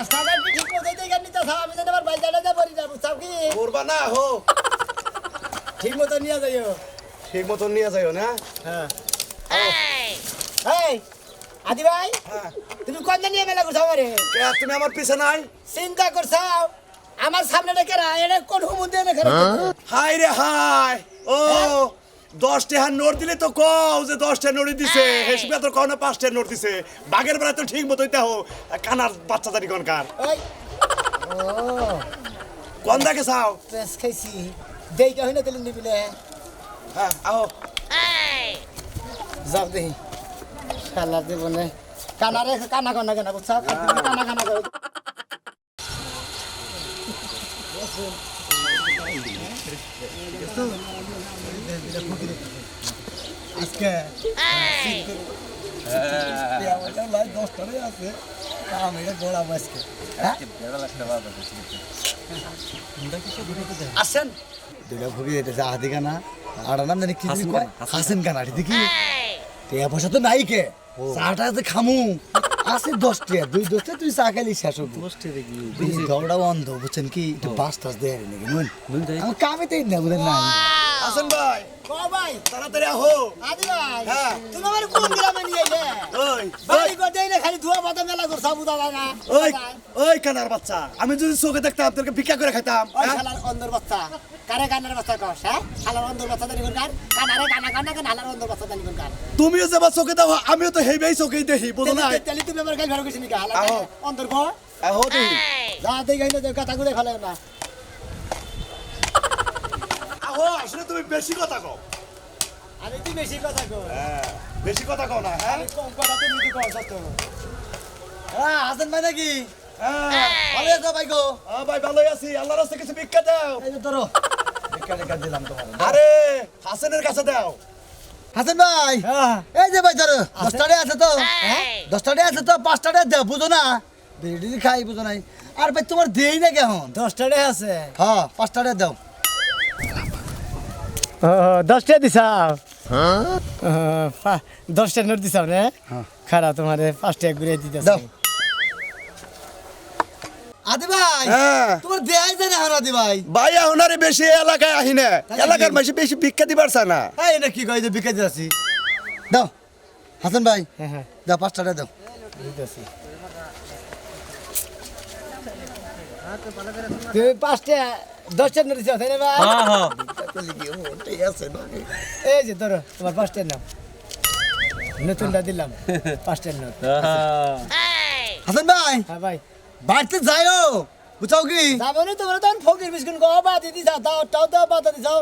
রাস্তাঘাট কি ঠিক মতো দেখে নিতে থাও আমি যেন আমার বাইক চালাতে পারি না বুঝছাও কি করবা না হো ঠিক মতো নিয়ে যাইও ঠিক মতন নিয়ে যাইও না হ্যাঁ এই আদি ভাই হ্যাঁ তুমি কোন নিয়ে মেলা করছো আমারে কে তুমি আমার পিছে নাই চিন্তা করছাও আমার সামনে রেখে রা এটা কোন হুমুন্দে রেখে হাই রে হাই ও 10 টাকা নোট দিলে তো কও যে 10 টাকা নোট দিছে হেসবে তো কও না 5 টাকা নোট দিছে বাগের বেলা তো ঠিক মতোই দাও কানার বাচ্চা জানি কোনকার ওই ও কোন দাকে চাও পেস খাইছি দেই কা হইনা তেল নিবিলে হ্যাঁ আও যাও দেই শালা জীবনে কানারে কানা কানা কানা বুঝছাও কানা কানা করে আজকে আছে আসেন দুটা ভুগি যেতে যা হাতি কানা আর নাম জানি কি হাসেন কানা দেখি টিয়া পয়সা তো নাই কে চাটা তো খামু আছে 10 টাকা 2 10 টাকা তুই চা খাইলি শেষ হবে 10 টাকা কি দৌড়া বন্ধ বুঝছেন কি একটু বাস টাস দেয় নাকি নুন আমি কামেতেই না বুঝেন না হাসান ভাই ও ভাই তাড়াতাড়ি আহো আদি ভাই হ্যাঁ তুমি আমার কোন গ্রামে নিয়ে আইলে ওই বাড়ি করে দেই না খালি ধোয়া পাতা মেলা করছ বুদা লাগা ওই ওই কানার বাচ্চা আমি যদি চোখে দেখতাম তোকে ভিক্ষা করে খাইতাম ওই শালার অন্দর বাচ্চা কারে কানের বাচ্চা কস হ্যাঁ শালার অন্দর বাচ্চা দানি কোন কার কানারে কানা কানা কান হালার অন্দর বাচ্চা দানি কোন কার তুমিও যাবা চোখে দাও আমিও তো হেবেই চোখেই দেখি বুঝো না তেলি তুমি আমার গাল ভরা কইছিস নি হালা আহো। অন্দর কো আহো দেখি যা দেই গাইলে দেখ কথা গুলে ফেলে না আহো আসলে তুমি বেশি কথা কও আমি তুই বেশি কথা কো হ্যাঁ বেশি কথা কও না হ্যাঁ আমি কম কথা তুমি কও তো হ্যাঁ হাসান ভাই নাকি হ্যাঁ ভালো আছো ভাই গো ভাই ভালোই আছি আল্লাহর রাস্তায় কিছু ভিক্ষা দাও এই যে ধরো ভিক্ষা টিকা দিলাম তোমার আরে হাসানের কাছে দাও হাসান ভাই এই যে ভাই ধরো 10 টাকা আছে তো হ্যাঁ 10 টাকা আছে তো 5 টাকা দাও বুঝো না বিড়ি খাই বুঝো নাই আর ভাই তোমার দেই না কেমন 10 টাকা আছে হ্যাঁ 5 টাকা দাও 10 টাকা দিছাও হ্যাঁ 10 টাকা নোট দিছাও রে খারাপ তোমারে 5 টাকা ঘুরে দিতেছ দাও আদি ভাই হ্যাঁ তোমার দেই যায় না আদি ভাই ভাই ওনারে বেশি এলাকায় আহি না এলাকার মাঝে বেশি ভিক্ষা দিবার চায় না এই এটা কি কই যে বিকে যাচ্ছি দাও হাসান ভাই হ্যাঁ দাও 5 টাকা দাও দিতেছি তুমি 5 টাকা 10 টাকা দিছো তাই না ভাই হ্যাঁ হ্যাঁ ঠিক আছে এই যে ধরো তোমার 5 টাকা নাও নতুনটা দিলাম 5 টাকা নোট হাসান ভাই হ্যাঁ ভাই বাড়তে যাইও বুঝাও কি যাবো না তোমরা তখন ফকির বিস্কুট গো বা দিদি যাও দাও টাও দাও বাতা দিছাও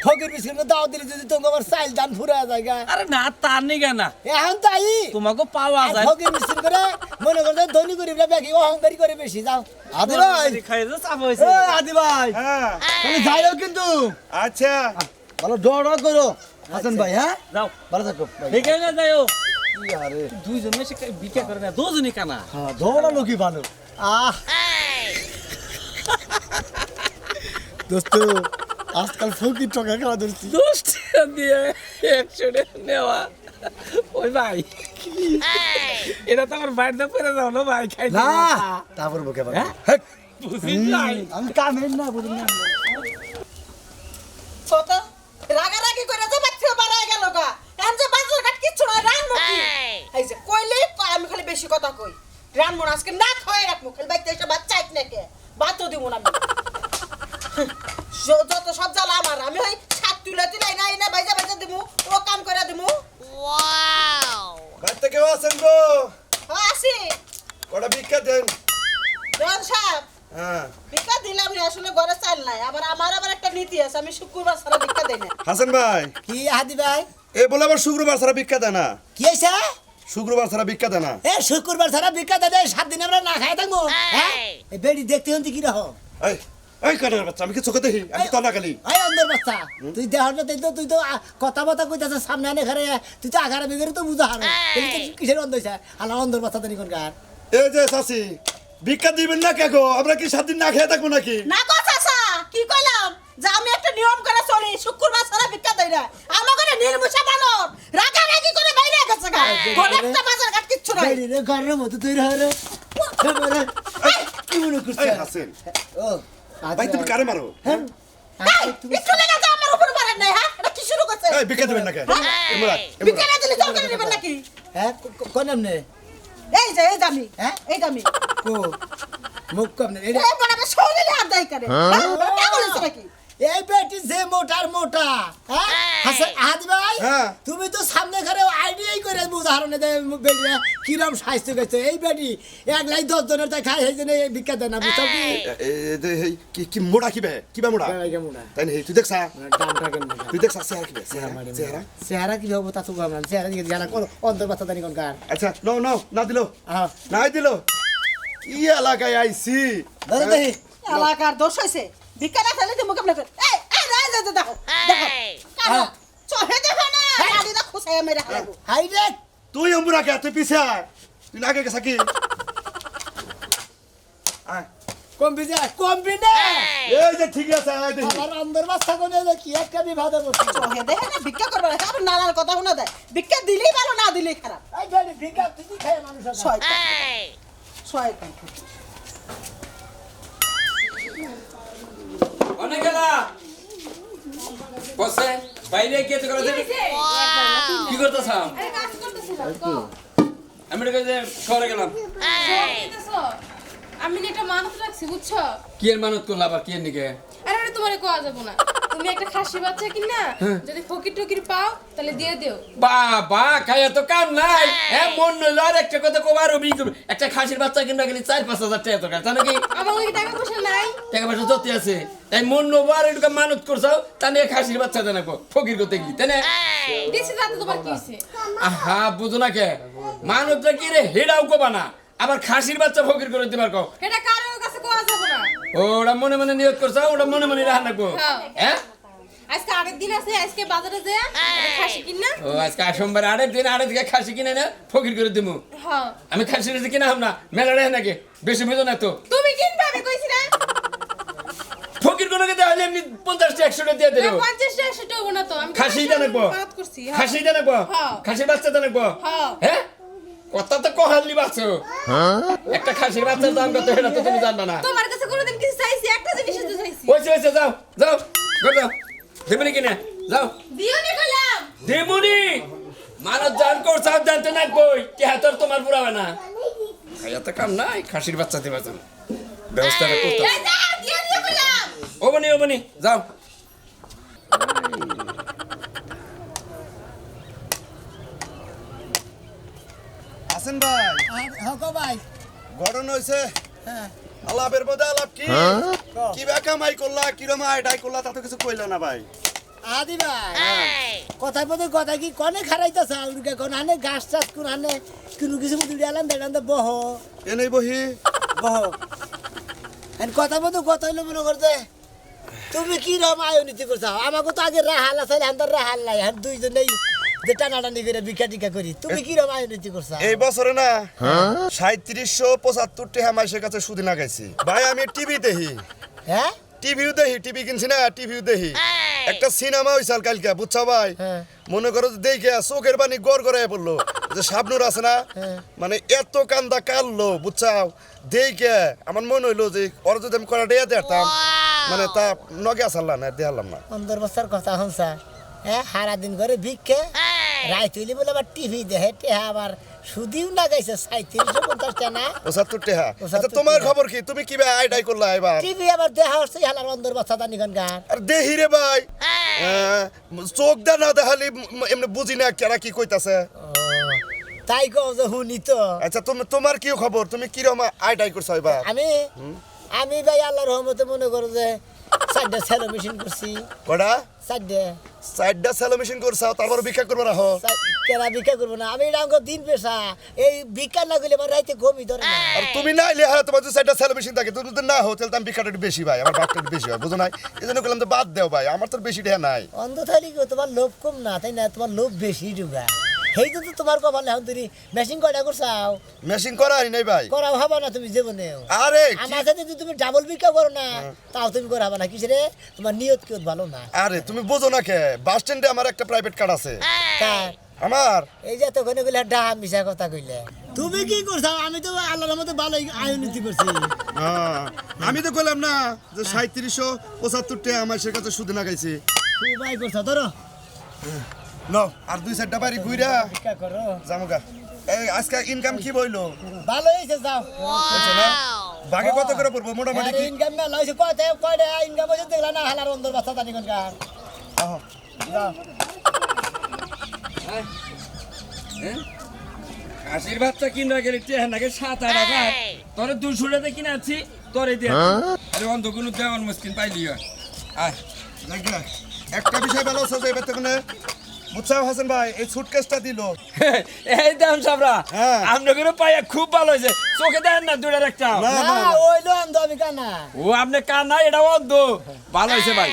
ফকির বিস্কুট দাও দিলি যদি তোমার চাইল দান ফুরা জায়গা আরে না তার নিগা না এখন তাই তোমাকে পাওয়া যায় ফকির বিস্কুট করে মনে করতে ধনী গরিবরা বেশি অহংকারী করে বেশি যাও আদি ভাই খাই যে চাপ হইছে এই আদি ভাই হ্যাঁ তুমি যাইও কিন্তু আচ্ছা ভালো ডড় করো হাসান ভাই হ্যাঁ যাও ভালো থাকো ঠিক আছে যাও কি আরে দুইজন মিশে বিক্রি করে না দুজনই কানা হ্যাঁ দৌড়ানো কি ভালো আহ দোস্ত আজকাল ফকির টকা খাওয়া ধরছি 10 টাকা দিয়ে 100 টাকা নেওয়া ওই ভাই এটা তো আমার বাইরে পড়ে যাও না ভাই খাই না তারপর বকে ভাই বুঝিস নাই আমি কামেন না বুঝুন না ছোট রাগারাগি করে তো বাচ্চা বাড়ায় গেল গা এখন যে বাজার ঘাট কিচ্ছু না রান্না কি এই যে কইলে আমি খালি বেশি কথা কই রান্না আজকে না খাওয়াই রাখবো খালি বাইতে এসে বাচ্চা আইত নাকি বাতো দিব না আমি যত সব জ্বালা আমার আমি ওই ছাদ তুলে তুলে নাই না বাইজা বাইজা দিব ও কাম করে দিব বাড়িতে কেউ আছেন গো আসি কটা ভিক্ষা দেন জন সাহেব হ্যাঁ ভিক্ষা দিলাম না আসলে ঘরে চাল নাই আমার আবার একটা নীতি আছে আমি শুক্রবার ছাড়া ভিক্ষা দেই না হাসান ভাই কি আদি ভাই এ বলে আবার শুক্রবার ছাড়া ভিক্ষা দেয় না কি হইছে শুক্রবার ছাড়া ভিক্ষা দেয় না এ শুক্রবার ছাড়া বিকা দাদা 7 দিন আমরা না খাই থাকবো হ্যাঁ এই বেড়ি দেখতে হন্তি কি রকম এই এই কানার বাচ্চা আমি কি চোখে দেখি আমি তো না খালি এই অন্দর বাচ্চা তুই দেহটা তুই তো কথা কথা কইতাছ সামনে আনে ঘরে তুই তো আগারে বিগরে তো বুঝা হারো কিসের অন্ধ হইছে আলা অন্দর বাচ্চা দেনি কোন কার এই যে চাচি ভিক্ষা দিবেন না কে গো আমরা কি 7 দিন না খেয়ে থাকবো নাকি না কথা কি কইলাম যে আমি একটা নিয়ম করে চলি শুক্রবার ছাড়া ভিক্ষা দেই না আমাকে নির্মুষা বানর রাগারাগি করে বাইরে গেছে গা কোন একটা বাজার ঘাট কিচ্ছু নাই বেড়ি রে ঘরের মতো তুই রে করছে হাসেন ও ভাই তুমি কারে মারো হ্যাঁ এই একটু লেগে যা আমার উপর মারেন নাই হ্যাঁ এটা কি শুরু করছে এই বিকে দেবেন না কে ইমরান বিকে না দিলে জল করে নেবেন নাকি হ্যাঁ কোন নাম নে এই যে এই দামি হ্যাঁ? এই দামি কো মুখ কম নে এই বড় আমি শরীরে হাত দেই করে কেমন হইছে নাকি এই বেটি যে মোটার মোটা হ্যাঁ হাসান আহাদ ভাই হ্যাঁ। তুমি তো সামনে ঘরে আইডিয়াই করে উদাহরণে দেয় বেটি কিরম স্বাস্থ্য গেছে এই বেটি 1,10,000 জনের তাই খাই সেইজন্য এই ভিক্ষা দেয় না বুঝছো কি কি মোড়া কিবে মোড়া মোটা তাই না তুই দেখছা দামটা কেন তুই দেখছা চেহারা চেহারা কি হবো তা তো ভাবলাম চেহারা দিকে জানা কোন অন্তর বাচ্চা জানি কোন কার আচ্ছা না দিলো হ্যাঁ নাই দিলো কি এলাকায় আইছি ধরো দেখি এলাকার দোষ হইছে ভিক্ষা না ফেলে দিমু কেমনে করে এই রাই যা দেখো দেখো কারো চহে দেখো না গাড়ি দা খুসাই মেরে হালাবো হাই রে তুই অম্বুরা কে তুই পিছে আয় তুই না আগে গেছা কি আয় কমবি না এই যে ঠিক আছে আয় দেখি আমার অন্তর বাচ্চা কোনে যে কি একটা বিভাদে বসে চহে দেখে না ভিক্ষা করবে না আবার নানার কথা শোনা দেয় ভিক্ষা দিলেই ভালো না দিলেই খারাপ এই বেটি ভিক্ষা তুই খায় মানুষ শয়তান শয়তান অনেক গেলা বসে বাইরে গিয়ে তো করে কি করতেছ আরে কাজ করতেছিলাম তো আমি এটা যে শহরে গেলাম করতেছো আমি না একটা মানত রাখছি বুঝছো কি এর মানত করলা আবার কি এর নিকে আরে ওটা তোমারে কোয়া যাবো না তুমি একটা খাসি বাচ্চা কিনা যদি ফকির টকির পাও তাহলে দিয়ে দিও বাবা খাইয়া তো কাম নাই হ্যাঁ মন নইলো আর একটা কথা কবার অবি একটা খাসির বাচ্চা কিনবা গেলে 4-5 হাজার টাকা তো জানো কি আমার ওই টাকা পয়সা নাই টাকা পয়সা যতই আছে তাই মন নবো আর একটু মানত করছাও তা নিয়ে খাসির বাচ্চা দেন ফকির করতে গেলি তাই না দিছি তাতে তোমার কি হইছে আহা বুঝো না কে মানতটা কি রে হেডাও কবা না আবার খাসির বাচ্চা ফকির করে দিবার কও এটা কারোর কাছে কোয়া যাবো না ওটা মনে মনে নিয়ত করছো ওটা মনে মনে রান্না কো হ্যাঁ। হ্যাঁ আজকে আরেক দিন আছে আজকে বাজারে যে খাসি কিনা ও আজকে সোমবার আরেক দিন আরেক দিকে খাসি কিনে না ফকির করে দিমু হ্যাঁ আমি খাসি রেসি কিনা হম না মেলা রে নাকি বেশি বুঝো না তো তুমি কিনবে আমি কইছি না ফকির কোন দেওয়া হলে এমনি 50-100 টাকা দিয়ে দিলো 50 100 টাকা না তো আমি খাসি জানাবো বাদ করছি হ্যাঁ। খাসি জানাবো হ্যাঁ। খাসির বাচ্চা জানাবো হ্যাঁ। হ্যাঁ কত তো কহালি বাচ্চা একটা খাসির বাচ্চার দাম কত এটা তো তুমি জানবা না তোমার কাছে কোনোদিন কিছু চাইছি একটা জিনিস তো চাইছি ওইছে যাও যাও ঘর যাও দেবনি কিনে যাও দিও নি কইলাম দেবনি মানব জান কর সাহেব জানতে না কই কে হাতর তোমার পুরাবে না খাইয়া তো কাম নাই খাসির বাচ্চা দিবা যাও ব্যবস্থাটা করতে এই যা দিও নি কইলাম ও বনি যাও আছেন ভাই হ্যাঁ কো ভাই ঘটনা হইছে হ্যাঁ আলাপের বদে আলাপ কি কি বা কামাই করলা কিরম আইডাই করলা তা তো কিছু কইলা না ভাই আদি ভাই কথা বলতে কথা কি কনে খারাইতাছ আউরকে কোন আনে গাছ চাষ কোন আনে কোনো কিছু বুঝি আলাম দেখান তো বহ এনেই বহি বহ এন কথা বলতে কথা হইলো মনে করতে তুমি কি রকম আয়োনীতি করছো আমাকে তো আগে রাহাল আছে হান্দার রাহাল নাই আর দুইজনেই যে টানাটানি করে ভিক্ষা টিকা করি তুমি কি রকম আয়োনীতি করছো এই বছরে না 3775 টাকা মাসের কাছে সুদি লাগাইছি ভাই আমি টিভি দেখি হ্যাঁ টিভি কিনছি না টিভিও দেখি একটা সিনেমা হইছাল কালকে বুঝছো ভাই হ্যাঁ। মনে করো যে দেখে চোখের পানি গড় গড়ায় পড়লো যে শাবনুর আছে না হ্যাঁ। মানে এত কান্দা কাললো বুঝছাও দেখে আমার মনে হইলো যে ওর যদি আমি করা ডেয়া দেখতাম মানে তা নগে আসাল্লাম না দেখালাম না অন্তর বস্তার কথা হনসা হ্যাঁ সারা দিন করে ভিক্ষে রায় তুলি বলে আবার টিভি দেখে টেহা আবার সুদিও লাগাইছে 3750 টাকা না 75 টাকা আচ্ছা 75 তোমার টাকা। খবর কি তুমি কি ভাই আইডাই করলা এবার টিভি আবার দেখা হচ্ছে হালার অন্তর বস্তা দানি গান গান আর দেহি রে ভাই চোখ দা না দেখালি এমনি বুঝি না কেরা কি কইতাছে তাই কও যে শুনি তো আচ্ছা তোমার কি খবর তুমি কিরকম আইডাই করছো এবার আমি ভাই আল্লাহর রহমতে মনে করো যে 4টা সেলো মেশিন করছি কটা 4টা সেলো মেশিন করছাও তারপর ভিক্ষা করবে রাখো কেনা ভিক্ষা করবো না আমি এটা আমার দিন পেশা এই ভিক্ষা না করলে আমার রাইতে ঘুমই ধরে না আর তুমি না এলে হ্যাঁ তোমার যদি 4টা সেলো মেশিন থাকে তুমি যদি না হো তাহলে তো আমি ভিক্ষাটা একটু বেশি ভাই আমার ভাগটা একটু বেশি হয় বুঝো নাই এই জন্য বললাম তো বাদ দেও ভাই আমার তো বেশি টাকা নাই অন্ধ থালি তোমার লোভ কম না তাই না তোমার লোভ বেশি ডুবা সেই তো তোমার কপাল এখন তুমি মেশিন কয়টা করছাও মেশিন করা হয় নাই ভাই করাও হবে না তুমি জীবনে আরে আমার সাথে যদি তুমি ডাবল ভিক্ষা করো না তাও তুমি করা হবে না কিসে রে তোমার নিয়ত কেউ ভালো না আরে তুমি বোঝো না কে বাস স্ট্যান্ডে আমার একটা প্রাইভেট কার আছে তার আমার এই যে তখন কইলে ডাহা মিশা কথা কইলে তুমি কি করছো আমি তো আল্লাহর মতো ভালো আয়োনিতি করছি আমি তো কইলাম না যে 3775 টাকা আমার সে কাছে সুদ না গাইছে তুই ভাই করছো ধরো নো আর 2-4টা বাড়ি ঘুইরা ভিক্ষা করো জামুগা এই আজকে ইনকাম কি বইলো ভালো হয়েছে যাও হইছে না বাগে কত করে পড়বো মোটামুটি কি ইনকাম না লইছে কয়টা ইনকাম হইছে দেখলা না হালার অন্তর বাচ্চা জানি কোন গান আহ, যাও খাসির বাচ্চা কিনা গেলে টেহানাকে 7-8 তোরে 200 টাকা কিনে আছি তোরে দিয়ে আরে অন্ধ কোনো দেওয়ান মুশকিল পাইলি আয় লাগা একটা বিষয় ভালো আছে যে এবার তো কোনো বুঝছাও হাসান ভাই এই সুটকেসটা দিল এই দাম সাবরা হ্যাঁ। আমরা করে পাইয়া খুব ভালো হয়েছে চোখে দেন না দুটার একটা না না না ওইলো অন্ধ আমি কানা ও আপনি কানা এটা অন্ধ ভালো হয়েছে ভাই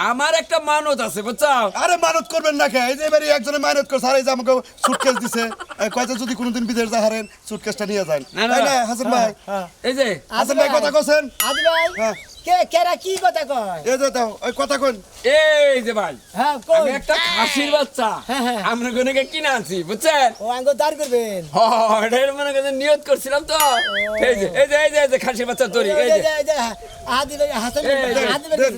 আমার একটা মানত আছে বুঝছাও আরে মানত করবেন না কে এই যে এবারে একজনে মানত করছে আর এই যে আমাকে সুটকেস দিছে কয়টা যদি কোনোদিন বিদেশ যা হারেন সুটকেসটা নিয়ে যান না, না, তাই না না। হাসান ভাই এই যে হাসান ভাই কথা কছেন আদি ভাই হ্যাঁ। কেরা কি কথা কয় এই যে দাও ওই কথা কোন এই যে ভাই হ্যাঁ আমি কই একটা খাসির বাচ্চা হ্যাঁ, হ্যাঁ। আমরা কোনকে কিনে আনছি বুঝছেন ও আঙ্গ দাঁড় করবেন এটার মনে করেন নিয়ত করছিলাম তো এই যে খাসির বাচ্চা তৈরি এই যে আদি ভাই হাসান এই, আদি ভাই দেন,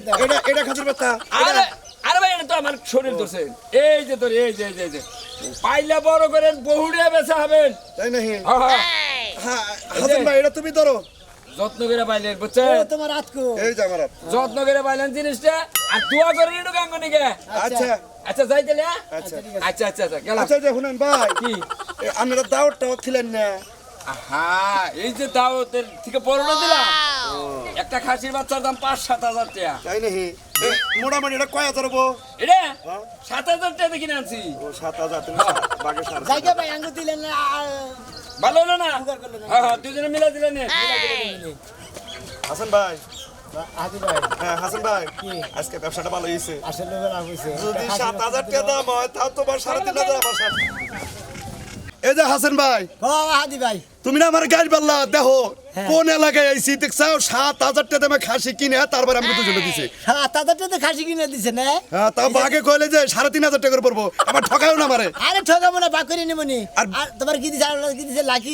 এটা খাসির বাচ্চা আরে আরে ভাই এটা তো আমার শরীর ধরছে এই যে তোর এই যে পাইলে বড় করেন বহুড়ে বেচা হবেন তাই নাহি হ্যাঁ, হ্যাঁ হাসান ভাই এটা তুমি ধরো যত্ন করে পাইলেন ও বুঝছেন তোমার আতকো এই যে আমার হাত। যত্ন করে পাইলেন জিনিসটা আর দোয়া করে নিটো গাঙ্গনিকে আচ্ছা আচ্ছা যাই তাহলে হ্যাঁ? আচ্ছা আচ্ছা গেলাম আচ্ছা যে শুনেন ভাই কি আপনারা দাওয়াতটাও খিলেন না আহা এই যে দাওয়াতের থেকে বড় না দিলাম একটা খাসির বাচ্চার দাম 5-7 হাজার টাকা তাই নাহি মোটামুটি এটা কয় হাজার হবো এটা হ্যাঁ? 7,000 টাকা কিনে আনছি ও 7,000 তুমি বাগে সার জায়গা ভাই আঙ্গ দিলেন না ভালো হলো না উপকার করলেন না। হ্যাঁ দুজনে মিলে দিলেন হাসান ভাই আদি ভাই হ্যাঁ হাসান ভাই কি? আজকে ব্যবসাটা ভালো হয়েছে আসলে লাভ হইছে যদি 7,000 টাকা দাম হয় তাও তোমার 3,500 আমার সাথে এই যে হাসান ভাই ও আদি ভাই তুমি না আমার গাড়ি পাল্লা দেখো হ্যাঁ। কোন এলাকায় আইছি দেখছাও 7,000 টাকা দামে খাসি কিনে তারপর আমি দুজনে দিছে 7,000 টাকা খাসি কিনে দিছে না হ্যাঁ তাও বাগে কইলে যে 3,500 টাকা করে পড়বো আমার ঠকায়ও না মারে আরে ঠকাবো না বাক করে নিবনি আর- আর তোমার কি দিছে আর কি দিছে লাকি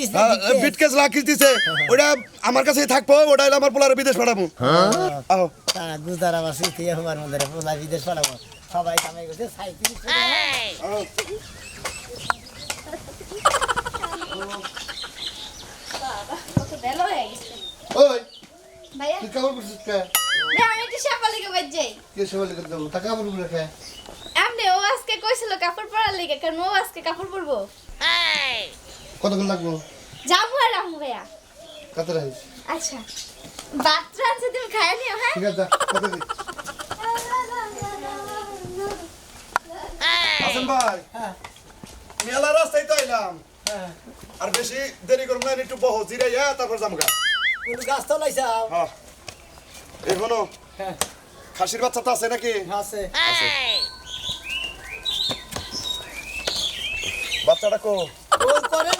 বিটকেস লাখিস দিছে ওটা আমার কাছেই থাকবো ওটা হলো আমার পোলারে বিদেশ পাঠাবো আও গুজার আমার সুতি হবার মধ্যে পোলা বিদেশ পাঠাবো সবাই কামাই করছে সাইকেল আও। কত বেলা হয়ে গেছে ওই ভাইয়া তুই কেমন করছিস কে না আমি একটু সাফার লিগে বাজ যাই কে সবাই লিখে দেবো তা কেমন করে কে আপনি ও আজকে কইছিল কাপড় পরার লিগে কারণ ও আজকে কাপড় পরবো কতক্ষণ লাগবো যাবো আর আমু ভাইয়া কত রাখিস আচ্ছা বাচ্চা আছে তুমি খাই নিও হ্যাঁ ঠিক আছে যা, কত দিস হাসান ভাই মেলা রাস্তায় তো আইলাম আর বেশি দেরি করব না একটু বহ জিরাইয়া তারপর জামগা কোন গাছ তো লাইছাও হ্যাঁ এই হনো হ্যাঁ খাসির বাচ্চা তো আছে নাকি আছে বাচ্চাটা কো ও করে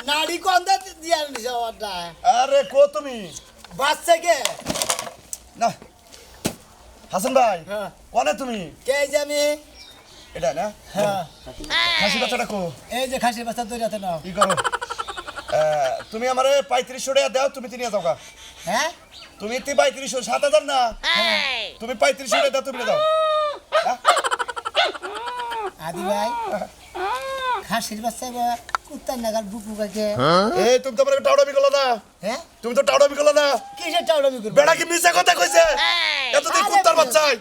নাড়ি কন্দা দিয়া নিছে ওটা আরে কো তুমি বাচ্চা কে না হাসান ভাই হ্যাঁ কোনে তুমি কে যে আমি এটা না হ্যাঁ খাসি বাচ্চাটা কো এই যে খাসির বাচ্চা দৌড়াতে নাও কি করো তুমি আমারে 3500 টাকা দাও তুমি তিনিয়া যাও গা হ্যাঁ তুমি 3500 7,000 না তুমি 3500 টাকা দাও তুমি দাও আদি ভাই খাসির বাচ্চা বা কুত্তার নাগাল বুকু কাকে এই তুমি তো আমারে টাউডামি করলা না হ্যাঁ তুমি তো টাউডামি করলা না কিসের টাউডামি করবে বেড়া কি মিছা কথা কইছে এতদিন কুত্তার বাচ্চাই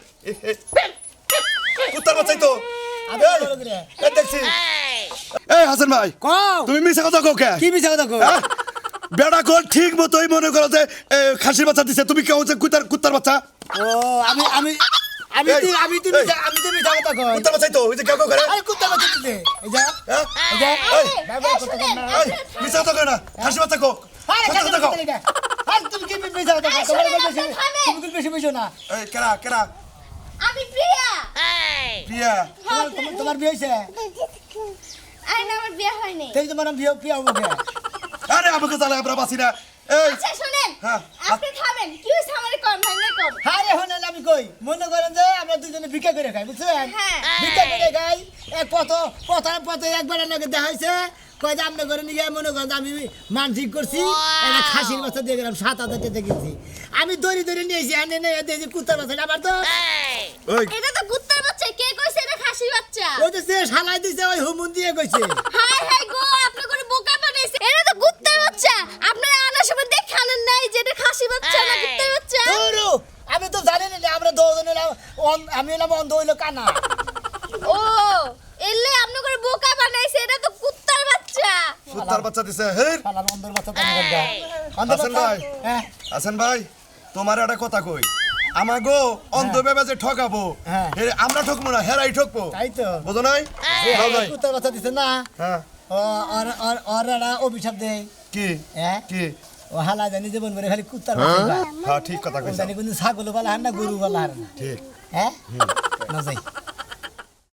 কুত্তার বাচ্চাই তো আদি বলো করে এই দেখছি এই হাসান ভাই কও তুমি মিছা কথা কও কে কি মিছা কথা কও হ্যাঁ? বেড়া কল ঠিক মতোই মনে করো যে খাসির বাচ্চা দিছে তুমি কেউ যে কুত্তার বাচ্চা ও আমি আমি আমি এই, তো আমি তো এই। আমি তো মিছা কথা কই কুত্তার বাচ্চাই তো ওই যে কেউ কেউ করে আরে কুত্তা বাচ্চা দিতে এই যা হ্যাঁ? এই যা এই, বাবা কথা কই না এই, মিছা কথা কয় না খাসির বাচ্চা কো আরে সত্যি কথা কও আরে তুমি কি মিছা কথা কও তোমার বেশি তুমি কি বেশি বুঝো না এই কেরা কেরা আমি প্রিয়া প্রিয়া তোমার বিয়ে হইছে আরে না আমার বিয়ে হয়নি তাই তোমার বিয়ে বিয়ে হবে আরে আমাকে চালা আমরা বাসি না এই আচ্ছা শুনেন হ্যাঁ। আপনি খাবেন কি হইছে আমারে কম ভাঙে কম আরে হন আমি কই মনে করেন যে আমরা দুজনে ভিক্ষা করে খাই বুঝছেন হ্যাঁ। ভিক্ষা করে খাই এক পথে একবার নাকি দেখা হয়েছে কয় যে আপনি করে নিয়ে মনে করেন যে আমি মানসিক করছি একটা খাসির বাচ্চা দিয়ে গেলাম 7,000 টাকা কিনছি আমি দড়ি নিয়েছি এনে নিয়ে দেখছি কুত্তার বাচ্চা আমার তো ওই এটা তো কুত্তার বাচ্চা কে কইছে এটা খাসির বাচ্চা ওই যে সে শালাই দিছে ওই হুমুন দিয়ে কইছে হাই হাই গো আপনি করে বোকা বানাইছে এটা তো কুত্তার বাচ্চা আপনারা আনার সময় দেখানেন নাই যে এটা খাসি বাচ্চা না কুত্তার বাচ্চা ধরো আমি তো জানি না আমরা দুজন আমি হলাম অন্ধ হইলো কানা ও এলে আপনি করে বোকা বানাইছে এটা তো কুত্তার বাচ্চা কুত্তার বাচ্চা দিছে হের শালার অন্ধর বাচ্চা তো করবা অন্ধর হাসান বাচ্চা ভাই। হ্যাঁ আছেন ভাই তোমার একটা কথা কই আমাগো অন্ধ ভেবে যে ঠকাবো হ্যাঁ। আমরা ঠকবো না হেরাই ঠকবো তাই তো বুঝো নাই যাও যাই। কুত্তার বাচ্চা দিছে না হ্যাঁ ওর একটা অভিশাপ দেয় কি হ্যাঁ কি ও হালা জানি জীবন করে খালি কুত্তার বাচ্চা হ্যাঁ ঠিক কথা কইছ জানি কিন্তু ছাগল বলা হার না গরু বলা হার না ঠিক হ্যাঁ না যাই